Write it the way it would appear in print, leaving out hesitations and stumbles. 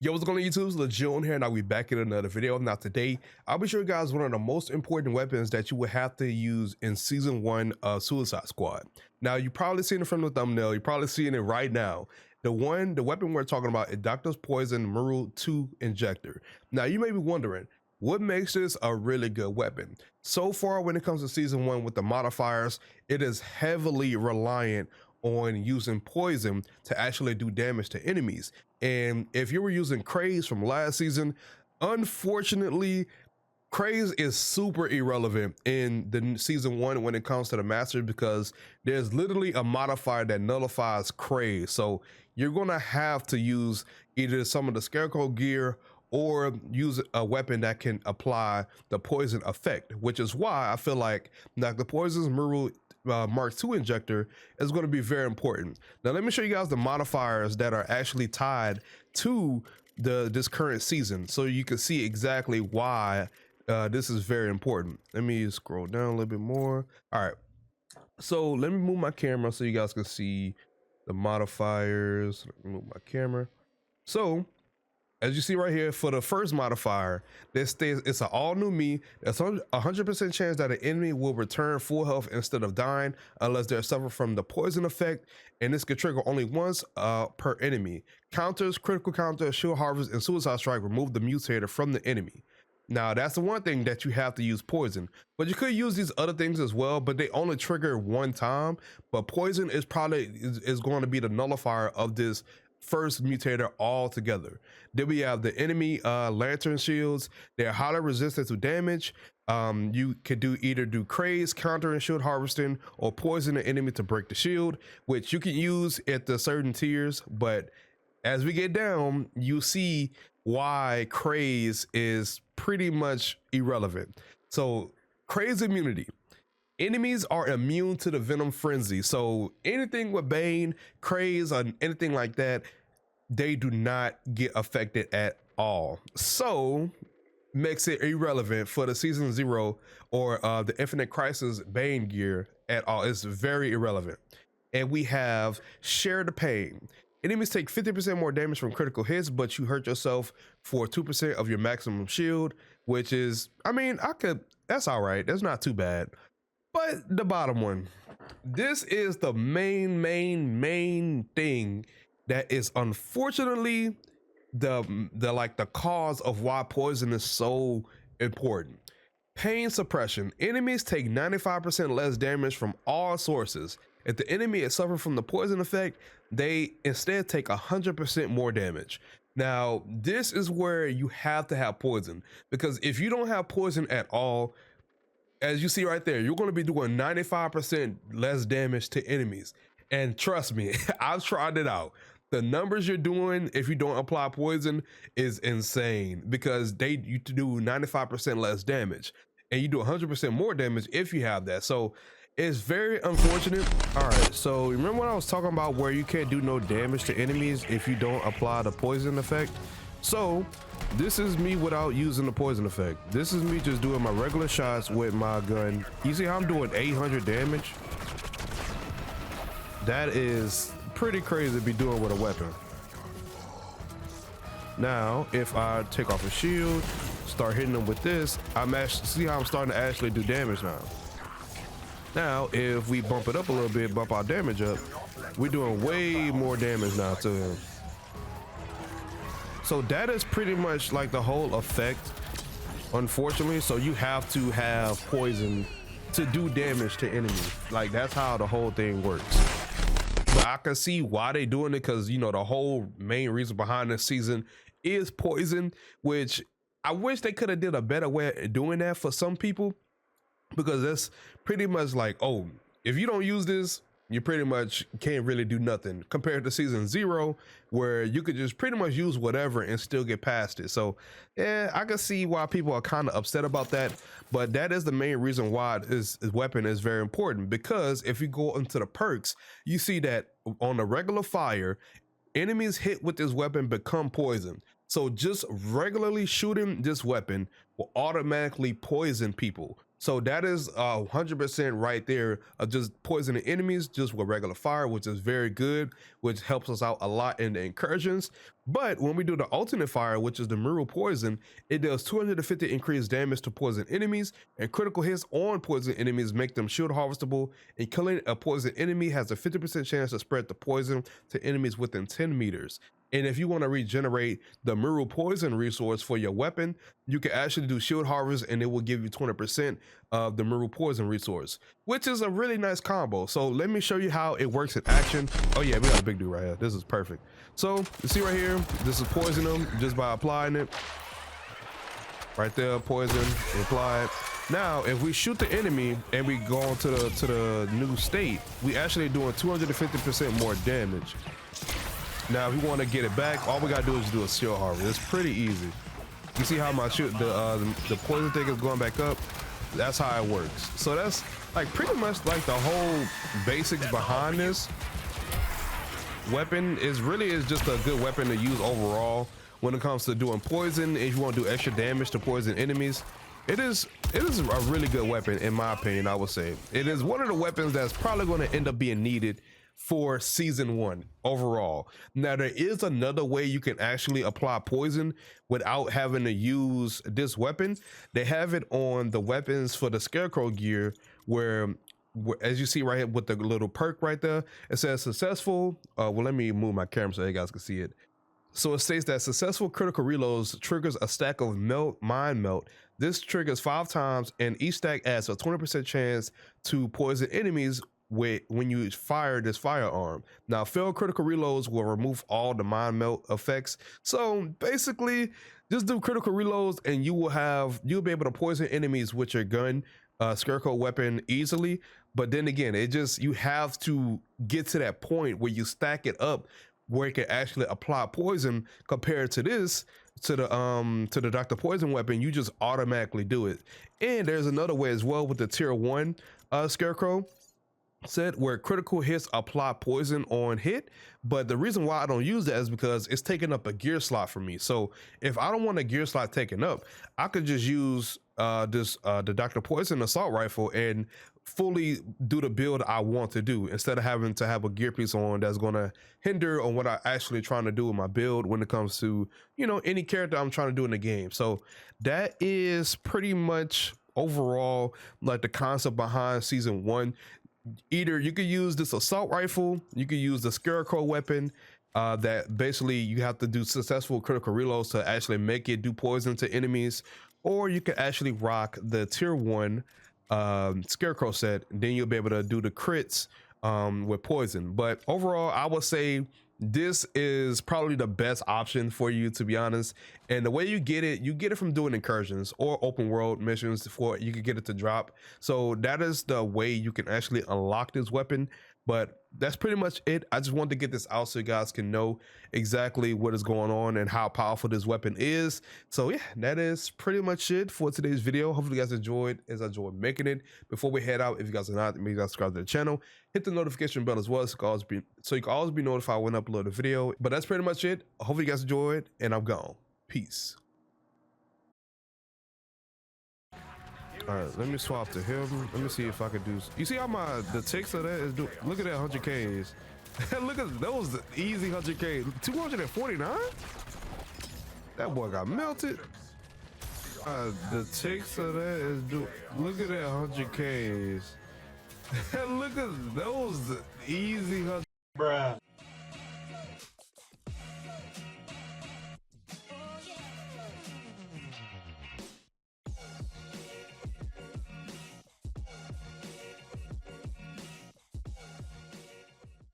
Yo, what's going on YouTube? It's Laajune here, and I'll be back in another video. Now today, I'll be showing you guys one of the most important weapons that you would have to use in Season 1 of Suicide Squad. Now, you probably seen it from the thumbnail. You're probably seeing it right now. The weapon we're talking about is Doctor's Poison Maru 2 Injector. Now, you may be wondering, what makes this a really good weapon? So far, when it comes to Season 1 with the modifiers, it is heavily reliant on using poison to actually do damage to enemies. And if you were using Craze from last season, unfortunately, Craze is super irrelevant in the Season 1 when it comes to the Master, because there's literally a modifier that nullifies Craze. So you're gonna have to use either some of the Scarecrow gear or use a weapon that can apply the poison effect, which is why I feel like the Poison's Maru Mark II Injector is going to be very important. Now let me show you guys the modifiers that are actually tied to this current season, so you can see exactly why this is very important. Let me scroll down a little bit more. All right, so let me move my camera so you guys can see the modifiers. Let me move my camera. So as you see right here, for the first modifier, it's an all new me. There's a 100% chance that an enemy will return full health instead of dying unless they're suffering from the poison effect, and this can trigger only once per enemy. Counters, critical counter, shield harvest, and suicide strike remove the mutator from the enemy. Now that's the one thing that you have to use poison, but you could use these other things as well, but they only trigger one time. But poison is probably is going to be the nullifier of this first mutator altogether. Then we have the enemy lantern shields. They're highly resistant to damage. You could either do Craze, counter, and shield harvesting, or poison the enemy to break the shield, which you can use at the certain tiers. But as we get down, you see why Craze is pretty much irrelevant. So Craze immunity. Enemies are immune to the Venom Frenzy. So anything with Bane, Craze, or anything like that, they do not get affected at all. So makes it irrelevant for the Season 0 or the Infinite Crisis Bane gear at all. It's very irrelevant. And we have Share the Pain. Enemies take 50% more damage from critical hits, but you hurt yourself for 2% of your maximum shield, which is, that's all right. That's not too bad. But the bottom one, this is the main thing that is unfortunately the cause of why poison is so important. Pain suppression. Enemies take 95% less damage from all sources. If the enemy is suffering from the poison effect, they instead take 100% more damage. Now, this is where you have to have poison, because if you don't have poison at all, as you see right there, you're going to be doing 95% less damage to enemies. And trust me, I've tried it out. The numbers you're doing if you don't apply poison is insane, because you do 95% less damage and you do 100% more damage if you have that. So it's very unfortunate. All right, so remember when I was talking about where you can't do no damage to enemies if you don't apply the poison effect? So this is me without using the poison effect. This is me just doing my regular shots with my gun. You see how I'm doing 800 damage? That is pretty crazy to be doing with a weapon. Now, if I take off a shield, start hitting them with this, see how I'm starting to actually do damage now. Now, if we bump it up a little bit, bump our damage up, we're doing way more damage now to him. So that is pretty much like the whole effect, unfortunately. So you have to have poison to do damage to enemies. Like, that's how the whole thing works. But I can see why they doing it, because the whole main reason behind this season is poison, which I wish they could have did a better way of doing that for some people, because that's pretty much like, oh, if you don't use this, you pretty much can't really do nothing, compared to Season 0, where you could just pretty much use whatever and still get past it. So yeah, I can see why people are kind of upset about that, but that is the main reason why this weapon is very important, because if you go into the perks, you see that on the regular fire, enemies hit with this weapon become poison. So just regularly shooting this weapon will automatically poison people. So that is 100% right there of just poisoning enemies just with regular fire, which is very good, which helps us out a lot in the incursions. But when we do the alternate fire, which is the Maru poison, it does 250 increased damage to poison enemies, and critical hits on poison enemies make them shield harvestable, and killing a poison enemy has a 50% chance to spread the poison to enemies within 10 meters. And if you want to regenerate the Maru poison resource for your weapon, you can actually do shield harvest and it will give you 20% of the Maru poison resource, which is a really nice combo. So let me show you how it works in action. Oh yeah, we got a big dude right here. This is perfect. So you see right here, this is poison them just by applying it. Right there, poison, apply it. Now, if we shoot the enemy and we go on to the new state, we actually doing 250% more damage. Now, if you want to get it back, all we gotta do is do a shield harvest. It's pretty easy. You see how my the poison thing is going back up? That's how it works. So that's like pretty much like the whole basics behind this weapon. Is just a good weapon to use overall when it comes to doing poison. If you want to do extra damage to poison enemies, it is a really good weapon in my opinion. I would say it is one of the weapons that's probably going to end up being needed for season 1 overall. Now there is another way you can actually apply poison without having to use this weapon. They have it on the weapons for the Scarecrow gear where as you see right here with the little perk right there, it says successful. Well, let me move my camera so you guys can see it. So it states that successful critical reloads triggers a stack of mind melt. This triggers 5 times and each stack adds a 20% chance to poison enemies when you fire this firearm. Now failed critical reloads will remove all the mind melt effects. So basically just do critical reloads and you'll be able to poison enemies with your gun, Scarecrow weapon easily. But then again, you have to get to that point where you stack it up where it can actually apply poison. Compared to this, to the Dr. Poison weapon, you just automatically do it. And there's another way as well with the tier 1 Scarecrow set where critical hits apply poison on hit. But the reason why I don't use that is because it's taking up a gear slot for me. So if I don't want a gear slot taken up, I could just use the Dr. Poison assault rifle and fully do the build I want to do instead of having to have a gear piece on that's going to hinder on what I actually trying to do in my build when it comes to, you know, any character I'm trying to do in the game. So that is pretty much overall like the concept behind season 1. Either you could use this assault rifle, you could use the Scarecrow weapon that basically you have to do successful critical reloads to actually make it do poison to enemies, or you could actually rock the tier 1 Scarecrow set, and then you'll be able to do the crits with poison. But overall, I would say this is probably the best option for you, to be honest. And the way you get it from doing incursions or open world missions. You can get it to drop. So that is the way you can actually unlock this weapon. But that's pretty much it. I just wanted to get this out so you guys can know exactly what is going on and how powerful this weapon is. So yeah, that is pretty much it for today's video. Hopefully you guys enjoyed as I enjoyed making it. Before we head out, if you guys are not, make sure you subscribe to the channel, hit the notification bell as well so you can always be notified when I upload a video. But that's pretty much it. Hopefully you guys enjoyed, and I'm gone. Peace. All right, let me swap to him. Let me see if I can do. You see how the ticks of that is doing? Look at that 100Ks. Look at those easy 100K. 249. That boy got melted. The ticks of that is doing. Look at that 100Ks. Look at those easy 100. Bruh.